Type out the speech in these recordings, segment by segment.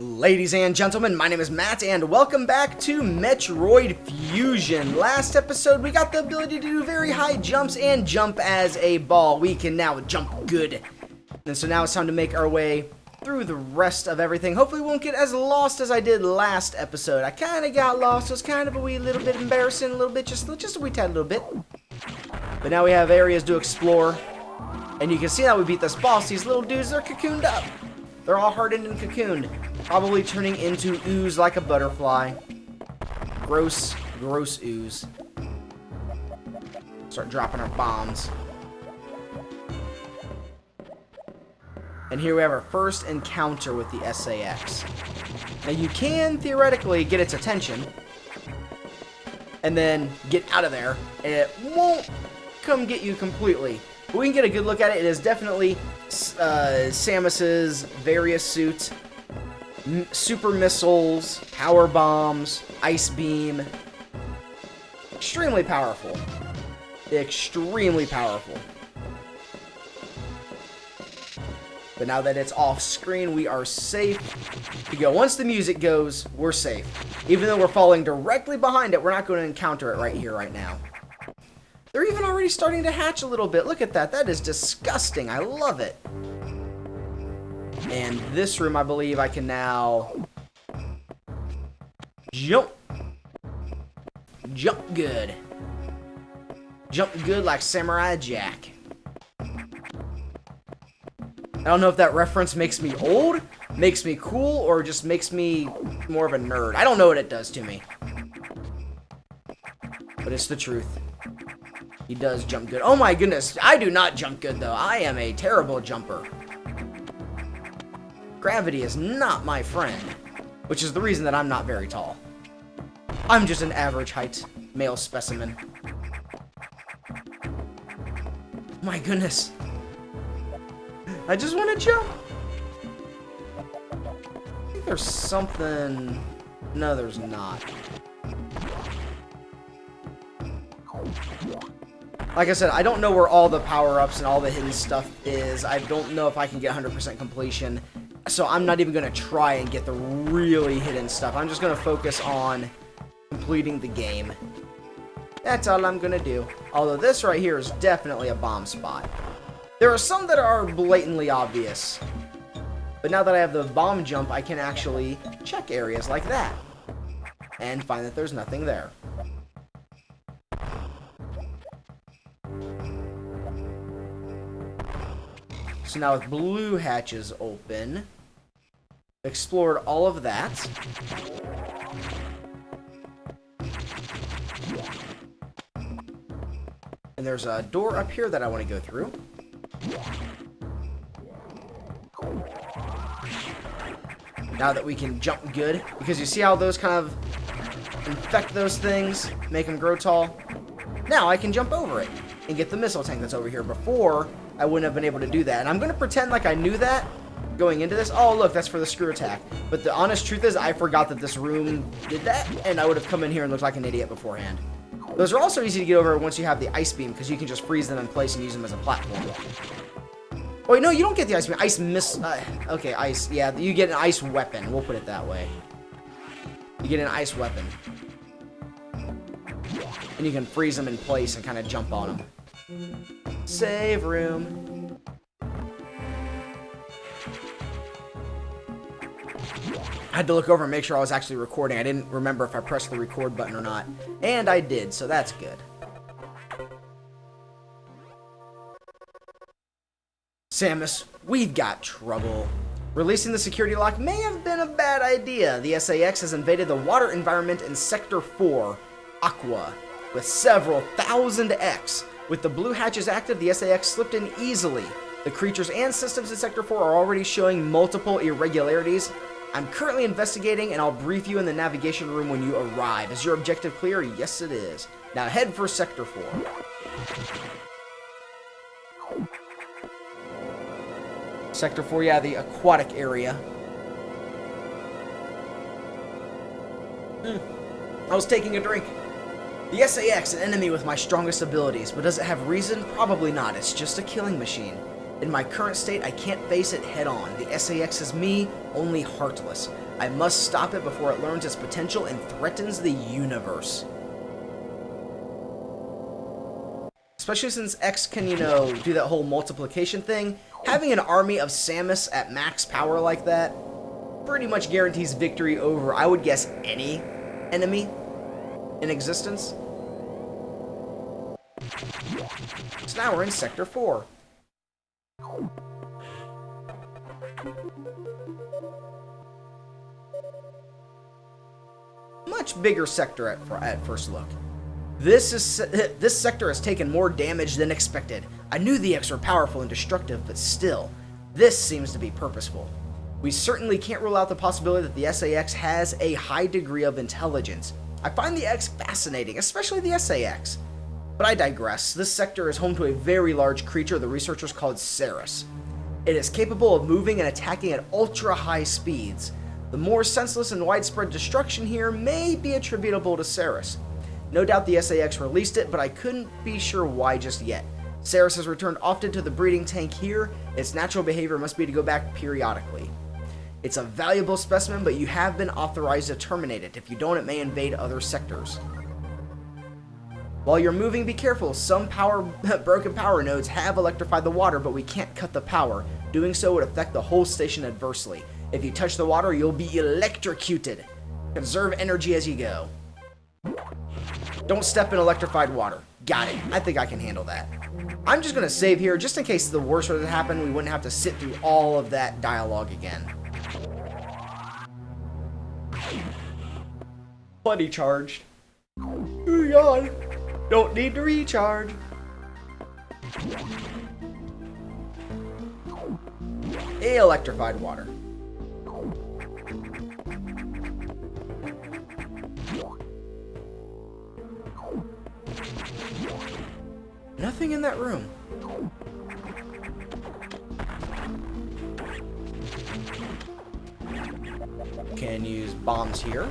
Ladies and gentlemen, my name is Matt, and welcome back to Metroid Fusion. Last episode, we got the ability to do very high jumps and jump as a ball. We can now jump good. And so now it's time to make our way through the rest of everything. Hopefully we won't get as lost as I did last episode. I kind of got lost. It was kind of a wee little bit embarrassing, a little bit, just a wee tad little bit. But now we have areas to explore. And you can see how we beat this boss. These little dudes, they're cocooned up. They're all hardened and cocooned. Probably turning into ooze like a butterfly. Gross, gross ooze. Start dropping our bombs. And here we have our first encounter with the SAX. Now you can theoretically get its attention. And then get out of there. And it won't come get you completely. But we can get a good look at it. It is definitely Samus's various suits. Super missiles, power bombs, ice beam. Extremely powerful. Extremely powerful. But now that it's off screen, we are safe to go. Once the music goes, we're safe. Even though we're falling directly behind it, we're not going to encounter it right here, right now. They're even already starting to hatch a little bit. Look at that. That is disgusting. I love it. And this room, I believe I can now jump. Jump good. Jump good like Samurai Jack. I don't know if that reference makes me old, makes me cool, or just makes me more of a nerd. I don't know what it does to me. But it's the truth. He does jump good. Oh my goodness. I do not jump good, though. I am a terrible jumper. Gravity is not my friend, which is the reason that I'm not very tall. I'm just an average height male specimen. My goodness. I just want to jump. I think there's something... No, there's not. Like I said, I don't know where all the power-ups and all the hidden stuff is. I don't know if I can get 100% completion. So I'm not even going to try and get the really hidden stuff. I'm just going to focus on completing the game. That's all I'm going to do. Although this right here is definitely a bomb spot. There are some that are blatantly obvious. But now that I have the bomb jump, I can actually check areas like that. And find that there's nothing there. So now with blue hatches open, explored all of that. And there's a door up here that I want to go through. Now that we can jump good, because you see how those kind of infect those things, make them grow tall. Now I can jump over it and get the missile tank that's over here. Before, I wouldn't have been able to do that. And I'm going to pretend like I knew that going into this. Oh, look, that's for the screw attack. But the honest truth is I forgot that this room did that, and I would have come in here and looked like an idiot beforehand. Those are also easy to get over once you have the ice beam, because you can just freeze them in place and use them as a platform. Oh, wait, no, you don't get the ice beam. Okay, ice. Yeah, you get an ice weapon. We'll put it that way. You get an ice weapon. And you can freeze them in place and kind of jump on them. Save room. I had to look over and make sure I was actually recording. I didn't remember if I pressed the record button or not. And I did, so that's good. Samus, we've got trouble. Releasing the security lock may have been a bad idea. The SAX has invaded the water environment in Sector 4, Aqua, with several thousand X. With the blue hatches active, the SAX slipped in easily. The creatures and systems in Sector 4 are already showing multiple irregularities. I'm currently investigating, and I'll brief you in the navigation room when you arrive. Is your objective clear? Yes, it is. Now head for Sector 4. Sector 4, yeah, the aquatic area. I was taking a drink. The SAX, an enemy with my strongest abilities, but does it have reason? Probably not. It's just a killing machine. In my current state, I can't face it head on. The SAX is me, only heartless. I must stop it before it learns its potential and threatens the universe. Especially since X can, you know, do that whole multiplication thing. Having an army of Samus at max power like that pretty much guarantees victory over, I would guess, any enemy in existence. So now we're in Sector 4. Much bigger sector at first look. This sector has taken more damage than expected. I knew the X were powerful and destructive, but still, this seems to be purposeful. We certainly can't rule out the possibility that the SAX has a high degree of intelligence. I find the X fascinating, especially the SAX. But I digress. This sector is home to a very large creature the researchers called Samus. It is capable of moving and attacking at ultra-high speeds. The more senseless and widespread destruction here may be attributable to Samus. No doubt the SAX released it, but I couldn't be sure why just yet. Samus has returned often to the breeding tank here. Its natural behavior must be to go back periodically. It's a valuable specimen, but you have been authorized to terminate it. If you don't, it may invade other sectors. While you're moving, be careful. Some broken power nodes have electrified the water, but we can't cut the power. Doing so would affect the whole station adversely. If you touch the water, you'll be electrocuted. Conserve energy as you go. Don't step in electrified water. Got it. I think I can handle that. I'm just going to save here, just in case the worst were to happen. We wouldn't have to sit through all of that dialogue again. Plenty charged. Oh god. Don't need to recharge. Electrified water. Nothing in that room. Can use bombs here.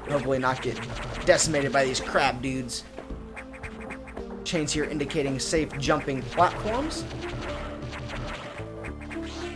Hopefully not get decimated by these crab dudes. Chains here indicating safe jumping platforms,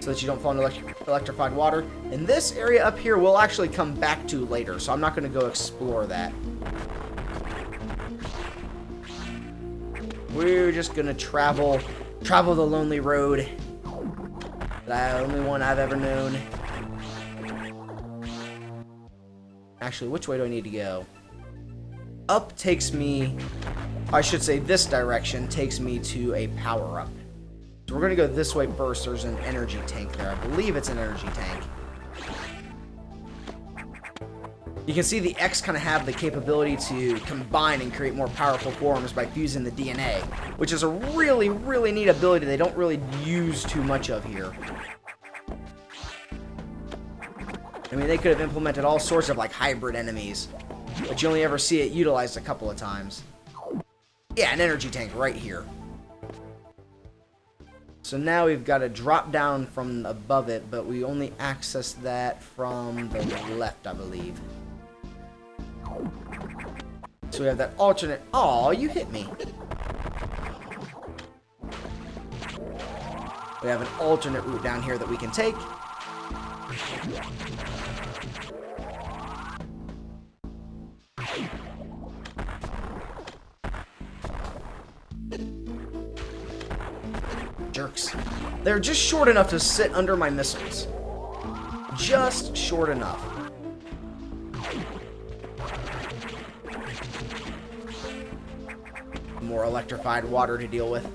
so that you don't fall into electrified water. And this area up here we'll actually come back to later, so I'm not going to go explore that. We're just going to travel the lonely road. The only one I've ever known. Actually, which way do I need to go? Up takes me, I should say this direction takes me to a power-up. So we're going to go this way first. There's an energy tank there. I believe it's an energy tank. You can see the X kind of have the capability to combine and create more powerful forms by fusing the DNA, which is a really, really neat ability they don't really use too much of here. I mean, they could have implemented all sorts of, like, hybrid enemies, but you only ever see it utilized a couple of times. Yeah, an energy tank right here. So now we've got to drop down from above it, but we only access that from the left, I believe. So we have that alternate... Aw, you hit me. We have an alternate route down here that we can take. Jerks. They're just short enough to sit under my missiles. Just short enough. More electrified water to deal with.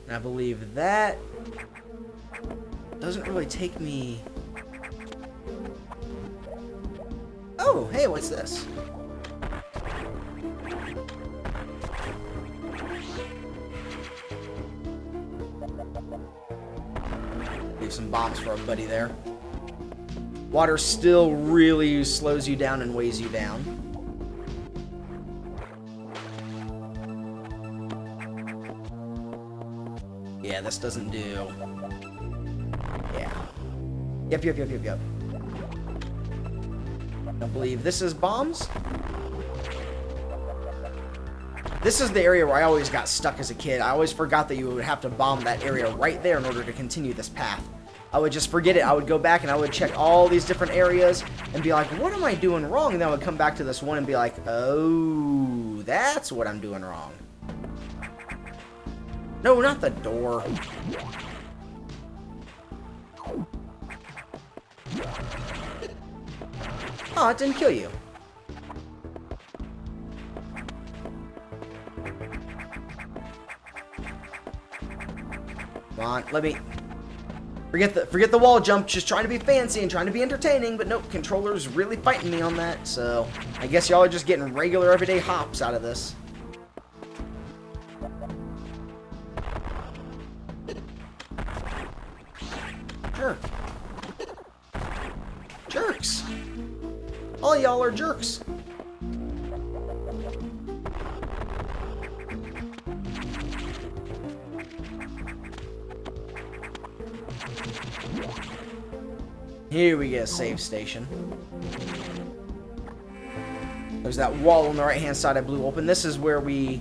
And I believe that doesn't really take me... Oh, hey, what's this? Leave some bombs for everybody there. Water still really slows you down and weighs you down. Yeah, this doesn't do... Yeah. Yep. I believe this is bombs. This is the area where I always got stuck as a kid. I always forgot that you would have to bomb that area right there in order to continue this path. I would just forget it. I would go back and I would check all these different areas and be like, what am I doing wrong? And then I would come back to this one and be like, oh, that's what I'm doing wrong. No, not the door. Oh, it didn't kill you. Come on, let me... Forget the wall jump, just trying to be fancy and trying to be entertaining, but nope, controller's really fighting me on that, so I guess y'all are just getting regular everyday hops out of this. Sure. Jerks. All y'all are jerks. Here we get a save station. There's that wall on the right-hand side I blew open. This is where the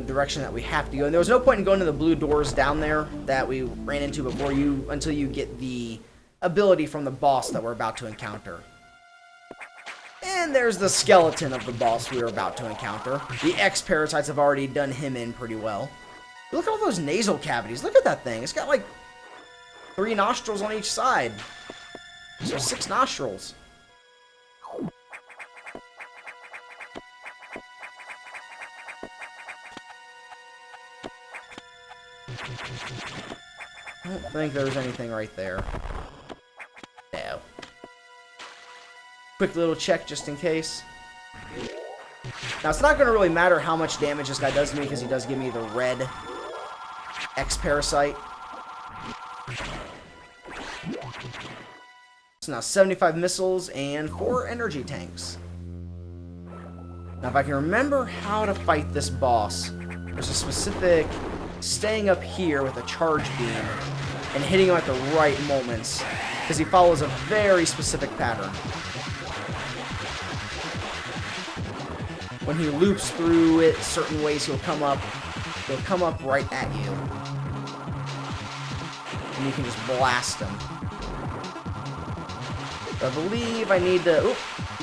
direction that we have to go. And there was no point in going to the blue doors down there that we ran into until you get the ability from the boss that we're about to encounter. And there's the skeleton of the boss we were about to encounter. The X Parasites have already done him in pretty well. Look at all those nasal cavities. Look at that thing. It's got like 3 nostrils on each side. So 6 nostrils. I don't think there's anything right there. No. Quick little check just in case. Now, it's not going to really matter how much damage this guy does to me because he does give me the red X Parasite. So now 75 missiles and 4 energy tanks. Now, if I can remember how to fight this boss, there's a specific staying up here with a charge beam and hitting him at the right moments because he follows a very specific pattern. When he loops through it certain ways, he'll come up right at you. And you can just blast him. I believe I need to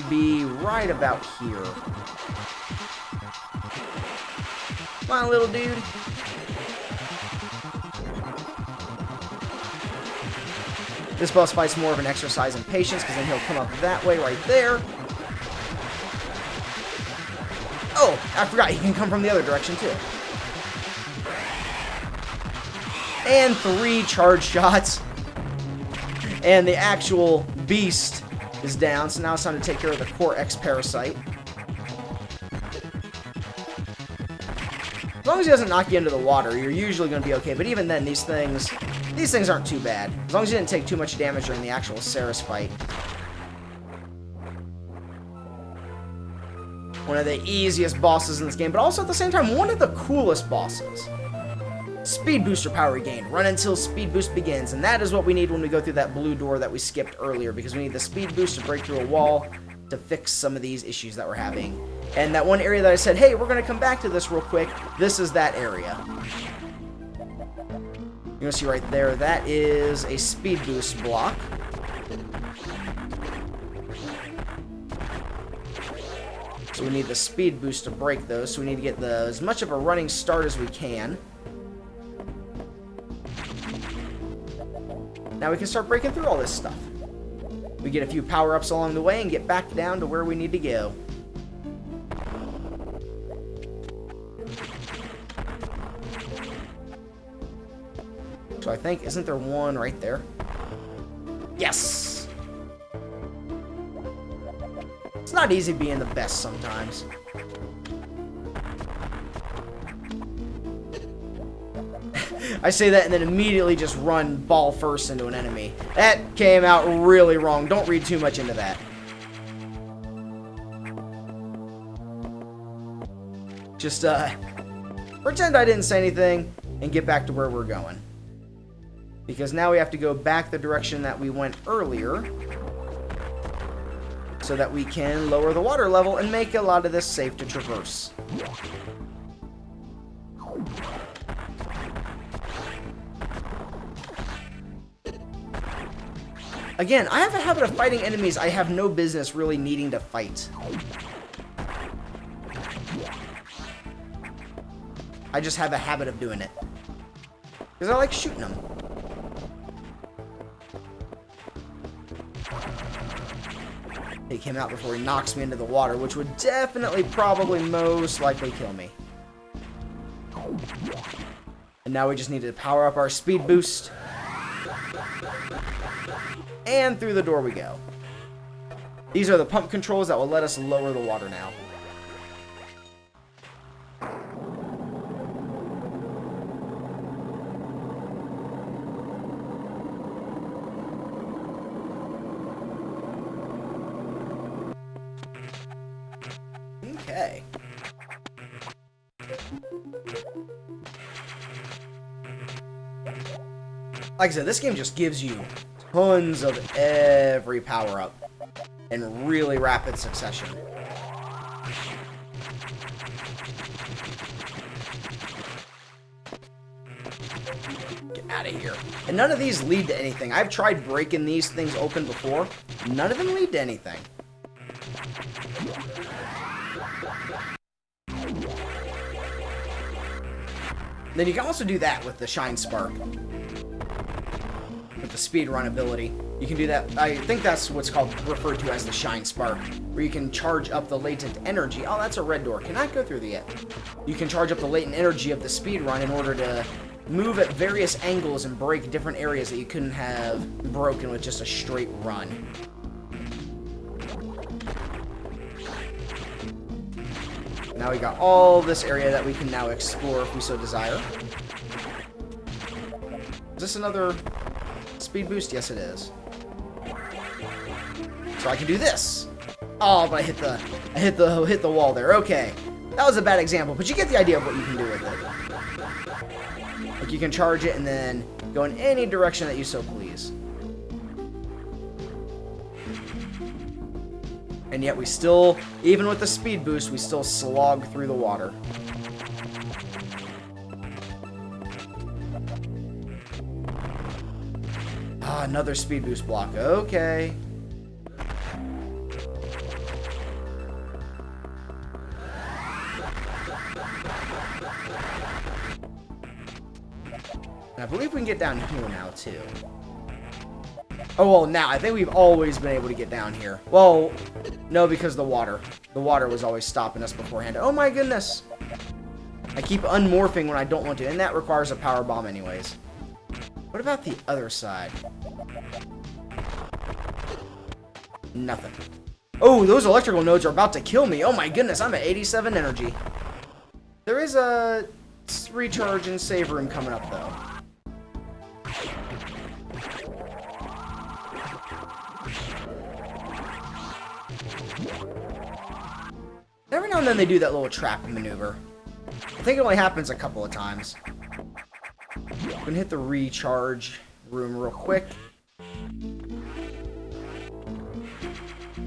be right about here. Come on, little dude. This boss fight's more of an exercise in patience because then he'll come up that way right there. Oh, I forgot he can come from the other direction too. And 3 charge shots. And the actual beast is down, so now it's time to take care of the core X Parasite. As long as he doesn't knock you into the water, you're usually going to be okay, but even then, these things aren't too bad. As long as you didn't take too much damage during the actual Samus fight. One of the easiest bosses in this game, but also at the same time, one of the coolest bosses. Speed booster power regained. Run until speed boost begins, and that is what we need when we go through that blue door that we skipped earlier, because we need the speed boost to break through a wall to fix some of these issues that we're having. And that one area that I said, hey, we're going to come back to this real quick, this is that area. You're going to see right there, that is a speed boost block. So we need the speed boost to break those, so we need to get as much of a running start as we can. Now we can start breaking through all this stuff. We get a few power-ups along the way and get back down to where we need to go. So I think, isn't there one right there? Yes! It's not easy being the best sometimes. I say that and then immediately just run ball first into an enemy. That came out really wrong. Don't read too much into that. Just, pretend I didn't say anything and get back to where we're going. Because now we have to go back the direction that we went earlier. so that we can lower the water level and make a lot of this safe to traverse. Again, I have a habit of fighting enemies I have no business really needing to fight. I just have a habit of doing it. Because I like shooting them. He came out before he knocks me into the water, which would definitely, probably, most likely kill me. And now we just need to power up our speed boost. And through the door we go. These are the pump controls that will let us lower the water now. Okay. Like I said, this game just gives you tons of every power-up in really rapid succession. Get out of here. And none of these lead to anything. I've tried breaking these things open before. None of them lead to anything. Then you can also do that with the Shine Spark. With the speed run ability. You can do that. I think that's what's called, referred to as the Shine Spark. Where you can charge up the latent energy. Oh, that's a red door. Cannot go through the yet. You can charge up the latent energy of the speed run in order to move at various angles and break different areas that you couldn't have broken with just a straight run. Now we got all this area that we can now explore if we so desire. Is this another speed boost? Yes, it is. So I can do this. Oh, but I hit the wall there. Okay, that was a bad example, but you get the idea of what you can do with it. Like you can charge it and then go in any direction that you so please. And yet we still, even with the speed boost, we still slog through the water. Ah, another speed boost block. Okay. And I believe we can get down here now, too. Oh, well, now, I think we've always been able to get down here. Well, no, because the water. The water was always stopping us beforehand. Oh, my goodness. I keep unmorphing when I don't want to, and that requires a power bomb anyways. What about the other side? Nothing. Oh, those electrical nodes are about to kill me. Oh, my goodness, I'm at 87 energy. There is a recharge and save room coming up, though. Every now and then they do that little trap maneuver. I think it only happens a couple of times. We can hit the recharge room real quick.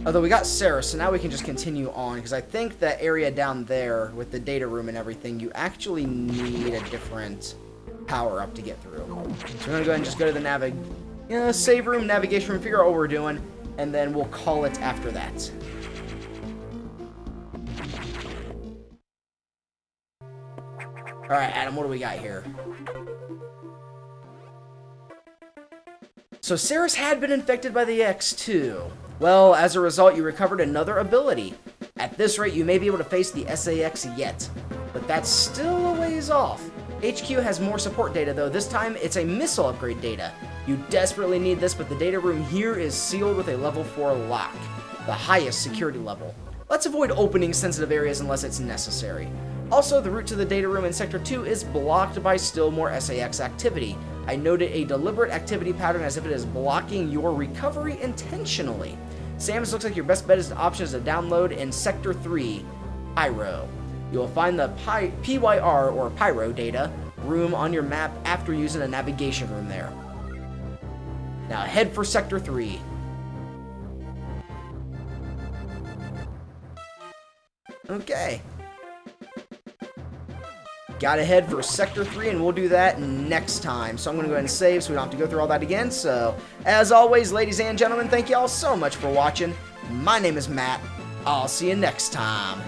Although we got Sarah, so now we can just continue on, because I think that area down there with the data room and everything, you actually need a different power-up to get through. So we're going to go ahead and just go to the save room, navigation room, figure out what we're doing, and then we'll call it after that. Alright, Adam, what do we got here? So Samus had been infected by the X2. Well, as a result, you recovered another ability. At this rate, you may be able to face the SAX yet. But that's still a ways off. HQ has more support data, though. This time, it's a missile upgrade data. You desperately need this, but the data room here is sealed with a level 4 lock. The highest security level. Let's avoid opening sensitive areas unless it's necessary. Also, the route to the data room in Sector 2 is blocked by still more SAX activity. I noted a deliberate activity pattern as if it is blocking your recovery intentionally. Samus looks like your best bet is option is to download in Sector 3, Pyro. You will find the PYR, or Pyro data, room on your map after using a navigation room there. Now head for Sector 3. Okay. Gotta head for Sector 3, and we'll do that next time. So I'm going to go ahead and save so we don't have to go through all that again. So, as always, ladies and gentlemen, thank you all so much for watching. My name is Matt. I'll see you next time.